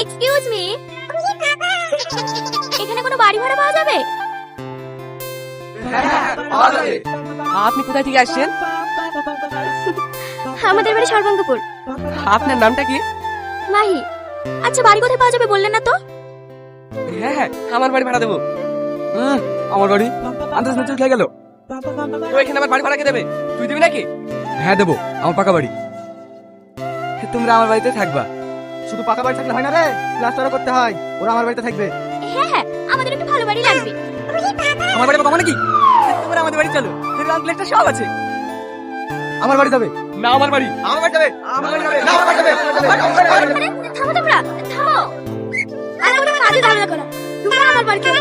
Excuse me, এখানে কোনো বাড়ি ভাড়া পাওয়া যাবে? আপনি কোথা থেকে আসছেন? আমাদের বাড়ি সর্বাঙ্গপুর। আপনার নামটা কি? মাহি। আচ্ছা, বাড়ি কোথায় পাওয়া যাবে বললেন না তো? হ্যাঁ হ্যাঁ, আমার বাড়ি ভাড়া দেবো। আমার বাড়ি আন্দাজ নজর খেয়ে গেল। তো এখানে আমার বাড়ি ভাড়া কে দেবে? তুই দিবি নাকি? হ্যাঁ দেবো, আমার পাকা বাড়ি। তোমরা আমার বাড়িতে থাকবা। শুধু পাকা বাড়ি থাকলে হয় না রে, প্লাস্টারও করতে হয়। ওরা আমার বাড়িতে থাকবে। হ্যাঁ হ্যাঁ, আমাদের একটু ভালো বাড়ি লাগবে। আমার বাড়ি পাকা মানে কি? তোমরা আমাদের বাড়ি চলো, রং প্লেটটা সব আছে। আমার বাড়ি যাবে না আমার বাড়ি। আমার বাড়ি যাবে আমার বাড়ি যাবে না আমার বাড়ি যাবে থামো তোমরা, থামো। আর আমরা কাজে ঝামেলা করো। তোমরা আমার বাড়ি চলো।